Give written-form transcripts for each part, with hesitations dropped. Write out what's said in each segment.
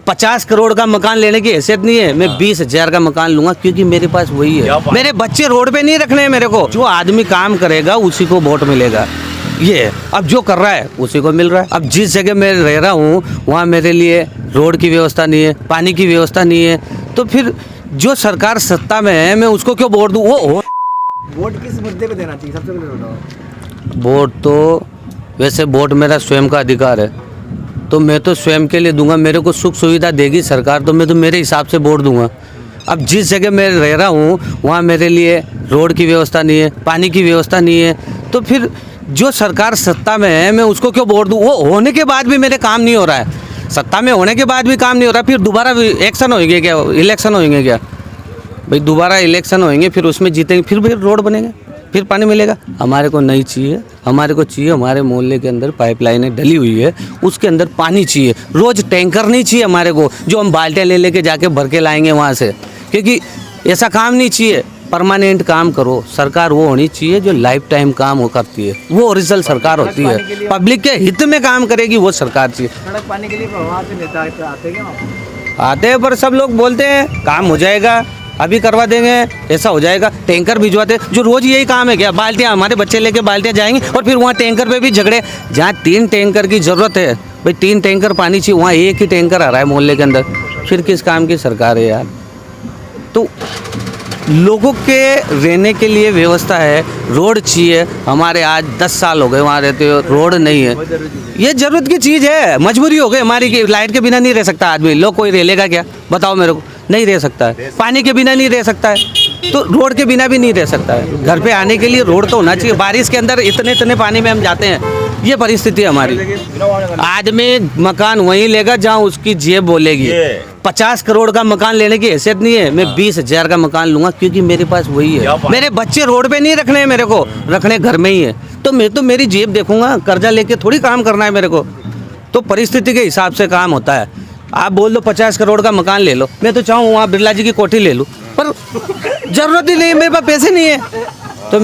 50 करोड़ का मकान लेने की हैसियत नहीं है। मैं 20,000 का मकान लूंगा क्योंकि मेरे पास वही है। मेरे बच्चे रोड पे नहीं रखने हैं मेरे को। जो आदमी काम करेगा उसी को वोट मिलेगा। ये है। अब जो कर रहा है उसी को मिल रहा है। अब जिस जगह मैं रह रहा हूँ वहाँ मेरे लिए रोड की व्यवस्था नहीं है, पानी की व्यवस्था नहीं है, तो फिर जो सरकार सत्ता में है मैं उसको क्यों वोट दूँ? वो वोट किस मुद्दे पे देना चाहिए सबसे पहले बताओ। वोट तो वैसे वोट मेरा स्वयं का अधिकार है, तो मैं तो स्वयं के लिए दूंगा। मेरे को सुख सुविधा देगी सरकार तो मैं तो मेरे हिसाब से वोट दूंगा। अब जिस जगह मैं रह रहा हूँ वहाँ मेरे लिए रोड की व्यवस्था नहीं है, पानी की व्यवस्था नहीं है, तो फिर जो सरकार सत्ता में है मैं उसको क्यों वोट दूँ? वो होने के बाद भी मेरे काम नहीं हो रहा है, सत्ता में होने के बाद भी काम नहीं हो रहा, फिर दोबारा एक्शन होंगे क्या, इलेक्शन होंगे क्या भाई? दोबारा इलेक्शन होंगे, फिर उसमें जीतेंगे, फिर रोड बनेगा, फिर पानी मिलेगा। हमारे को नहीं चाहिए, हमारे को चाहिए हमारे मोहल्ले के अंदर पाइपलाइनें डली हुई है, उसके अंदर पानी चाहिए। रोज़ टैंकर नहीं चाहिए हमारे को जो हम बाल्टियाँ ले लेके जाके भर के लाएंगे वहाँ से, क्योंकि ऐसा काम नहीं चाहिए। परमानेंट काम करो। सरकार वो होनी चाहिए जो लाइफ टाइम काम वो करती है, वो ओरिजिनल सरकार होती है, पब्लिक के हित में काम करेगी वो सरकार चाहिए। सड़क पाने के लिए वहाँ से नेता आते क्या? आते हैं पर सब लोग बोलते हैं काम हो जाएगा, अभी करवा देंगे, ऐसा हो जाएगा। टैंकर भिजवाते, जो रोज़ यही काम है क्या? बाल्टियाँ, हमारे बच्चे लेके बाल्टियाँ जाएंगे और फिर वहाँ टैंकर पे भी झगड़े। जहाँ 3 टैंकर की ज़रूरत है भाई, 3 टैंकर पानी चाहिए, वहाँ 1 ही टैंकर आ रहा है मोहल्ले के अंदर, फिर किस काम की सरकार है यार? तो लोगों के रहने के लिए व्यवस्था है, रोड चाहिए। हमारे आज 10 साल हो गए वहाँ रहते हो, रोड नहीं है। ये ज़रूरत की चीज़ है, मजबूरी हो गई हमारी कि लाइट के बिना नहीं रह सकता आदमी। लोग कोई रह लेगा क्या? बताओ मेरे को, नहीं रह सकता है। पानी के बिना नहीं रह सकता है, तो रोड के बिना भी नहीं रह सकता है। घर पे आने के लिए रोड तो होना चाहिए। बारिश के अंदर इतने पानी में हम जाते हैं, ये परिस्थिति है हमारी। आदमी मकान वहीं लेगा जहाँ उसकी जेब बोलेगी। 50 करोड़ का मकान लेने की हैसियत नहीं है। मैं 20,000 का मकान लूंगा क्योंकि मेरे पास वही है। मेरे बच्चे रोड पे नहीं रखने हैं मेरे को, रखने घर में ही है, तो मैं तो मेरी जेब देखूंगा। कर्जा लेके थोड़ी काम करना है मेरे को, तो परिस्थिति के हिसाब से काम होता है। आप बोल दो 50 करोड़ का मकान ले लो, मैं तो चाहूँ वहाँ बिरला जी की कोठी ले लूँ, पर ज़रूरत ही नहीं है, मेरे पास पैसे नहीं है, तो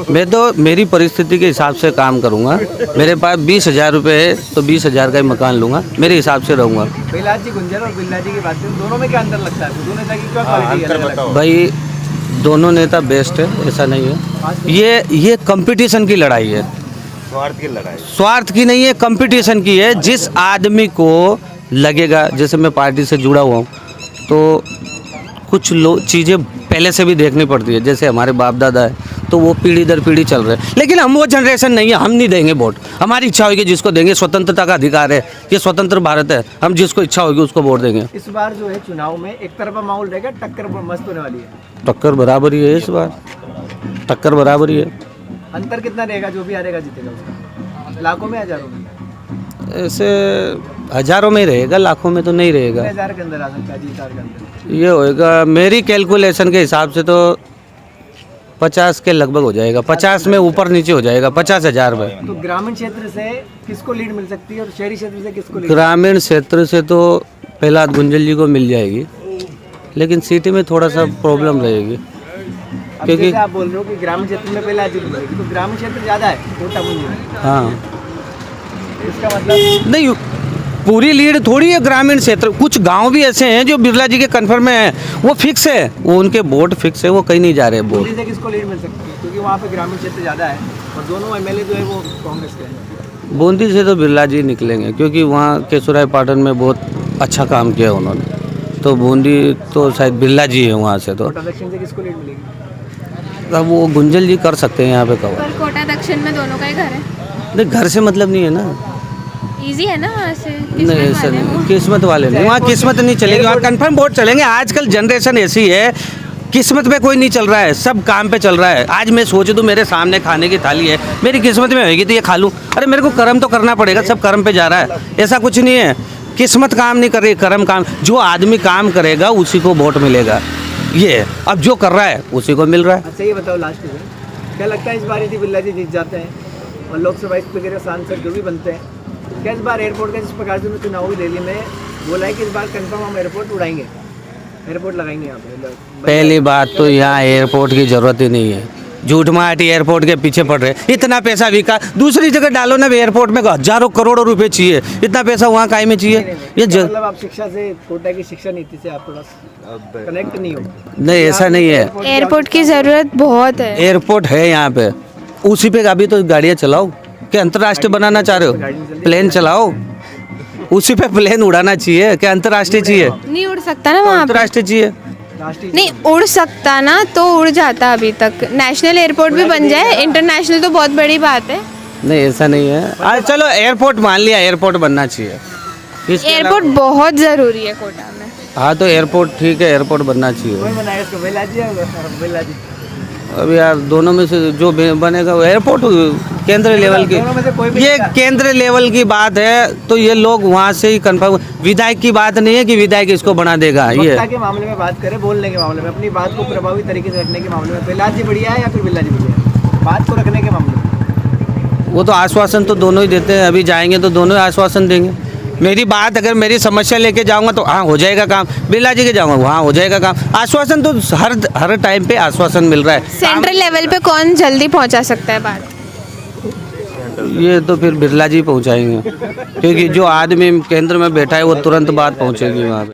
मैं तो मेरी परिस्थिति के हिसाब से काम करूँगा। मेरे पास 20,000 रुपये है तो 20,000 का ही मकान लूँगा, मेरे हिसाब से रहूँगा। बिरला जी गुंजर और बिरला जी की बात करें, दोनों में क्या अंतर लगता है? दोनों नेता की क्या क्वालिटी है? भाई दोनों नेता बेस्ट है, ऐसा नहीं है। ये कंपटीशन की लड़ाई है, स्वार्थ की लड़ाई। स्वार्थ की नहीं है, कंपटीशन की है। जिस आदमी को लगेगा, जैसे मैं पार्टी से जुड़ा हुआ हूँ, तो कुछ चीज़ें पहले से भी देखनी पड़ती है। जैसे हमारे बाप दादा है तो वो पीढ़ी दर पीढ़ी चल रहे हैं, लेकिन हम वो जनरेशन नहीं है, हम नहीं देंगे वोट। हमारी इच्छा होगी जिसको देंगे, स्वतंत्रता का अधिकार है, ये स्वतंत्र भारत है, हम जिसको इच्छा होगी उसको वोट देंगे। इस बार जो है चुनाव में एक तरफा माहौल रहेगा, टक्कर मस्त होने वाली है। टक्कर बराबरी है इस बार, टक्कर बराबरी है। अंतर कितना रहेगा? जो भी हारेगा जीतेगा उसका? लाखों में, हजारों में? ऐसे हजारों में ही रहेगा, लाखों में तो नहीं रहेगा। 10,000 के अंदर आ सकता है, 10,000 के अंदर ये होएगा मेरी कैलकुलेशन के हिसाब से तो 50 के लगभग हो जाएगा, 50 में ऊपर नीचे हो जाएगा, 50,000 में। तो ग्रामीण क्षेत्र से किसको लीड मिल सकती है और शहरी क्षेत्र से किसको लीड? ग्रामीण क्षेत्र से तो पहला गुंजल जी को मिल जाएगी, लेकिन सिटी में थोड़ा सा प्रॉब्लम रहेगी, क्योंकि आप बोल रहे हो कि ग्रामीण क्षेत्र में पहला जी मिलेगी, तो ग्रामीण क्षेत्र ज़्यादा है कोटा में। हाँ, इसका मतलब नहीं पूरी लीड थोड़ी है ग्रामीण क्षेत्र। कुछ गांव भी ऐसे हैं जो बिरला जी के कन्फर्म में है, वो फिक्स है, वो उनके वोट फिक्स है, वो कहीं नहीं जा रहे वोट। बूंदी से किसको लीड मिल सकती है? क्योंकि वहाँ पे ग्रामीण क्षेत्र ज़्यादा है और दोनों एमएलए जो है वो कांग्रेस के हैं। बूंदी से तो बिरला जी निकलेंगे, क्योंकि वहाँ केशुराय पाटन में बहुत अच्छा काम किया उन्होंने, तो बूंदी तो शायद बिरला जी है वहाँ से। तो कोटा दक्षिण से किसको लीड मिलेगी? अब वो गुंजल जी कर सकते हैं यहाँ पे कवर। पर कोटा दक्षिण में दोनों का ही घर है। नहीं, घर से मतलब नहीं है ना। इजी है ना वहाँ से? नहीं ऐसा नहीं, किस्मत वाले नहीं, वहाँ किस्मत नहीं चलेगी, वहाँ कन्फर्म वोट चलेंगे। आजकल जनरेशन ऐसी है, किस्मत पे कोई नहीं चल रहा है, सब काम पे चल रहा है। आज मैं सोच दूँ मेरे सामने खाने की थाली है, मेरी किस्मत में होगी तो ये खा लूँ, अरे मेरे को कर्म तो करना पड़ेगा, सब कर्म पे जा रहा है। ऐसा कुछ नहीं है, किस्मत काम नहीं कर रही, कर्म काम। जो आदमी काम करेगा उसी को वोट मिलेगा, ये है। अब जो कर रहा है उसी को मिल रहा है। अच्छा ये बताओ लास्ट में, क्या लगता है इस बार यदि बिरला जी जीत जाते हैं और लोकसभा स्पीकर सांसद जो भी बनते हैं, क्या इस बार एयरपोर्ट का जिस प्रकार से चुनावी रैली में बोला है कि इस बार कंफर्म हम एयरपोर्ट उड़ाएंगे, एयरपोर्ट लगाएंगे यहाँ पे? पहली बात तो यहाँ एयरपोर्ट की ज़रूरत ही नहीं है। झूठ माटी एयरपोर्ट के पीछे पड़ रहे हैं। इतना पैसा विकास दूसरी जगह डालो ना, एयरपोर्ट में हजारों करोड़ों रुपए चाहिए, इतना पैसा वहाँ काहे में चाहिए? ये मतलब आप शिक्षा से, कोटा की शिक्षा नीति से आप थोड़ा कनेक्ट नहीं हो? नहीं, ऐसा नहीं है। एयरपोर्ट की ज़रूरत बहुत है। एयरपोर्ट है यहाँ पे, उसी पे अभी तो गाड़ियाँ चलाओ। क्या अंतर्राष्ट्रीय बनाना चाह रहे हो? प्लेन चलाओ, उसी पे प्लेन उड़ाना चाहिए। क्या अंतर्राष्ट्रीय चाहिए? नहीं उड़ सकता ना वहाँ पे। अंतर्राष्ट्रीय चाहिए। राष्ट्रीय नहीं उड़ सकता ना, तो उड़ जाता अभी तक। नेशनल एयरपोर्ट भी बन जाए, इंटरनेशनल तो बहुत बड़ी बात है। नहीं, ऐसा नहीं है। आज चलो एयरपोर्ट मान लिया, एयरपोर्ट बनना चाहिए। इसके एयरपोर्ट बहुत ज़रूरी है कोटा में। हाँ तो एयरपोर्ट ठीक है, एयरपोर्ट बनना चाहिए। कौन बनाएगा इसको, बेला जी या बेला जी? अब यार दोनों में से जो बनेगा वो एयरपोर्ट केंद्र लेवल की, दोनों में से कोई भी ये नहीं। केंद्र लेवल की बात है, तो ये लोग वहाँ से ही कंफर्म। विधायक की बात नहीं है कि विधायक इसको बना देगा। ये वक्ता के मामले में बात करें, बोलने के मामले में, अपनी बात को प्रभावी तरीके से रखने के मामले में बेला जी बढ़िया है या फिर बिल्ला जी बढ़िया है? बात को रखने के मामले में वो तो आश्वासन तो दोनों ही देते हैं। अभी जाएंगे तो दोनों ही आश्वासन देंगे। मेरी बात, अगर मेरी समस्या लेके जाऊंगा तो हाँ हो जाएगा काम, बिरला जी के जाऊंगा वहाँ हो जाएगा काम। आश्वासन तो हर टाइम पे आश्वासन मिल रहा है। सेंट्रल लेवल पे कौन जल्दी पहुंचा सकता है बात? ये तो फिर बिरला जी पहुँचाएंगे, क्योंकि जो आदमी केंद्र में बैठा है वो तुरंत बात पहुँचेगी वहाँ पे।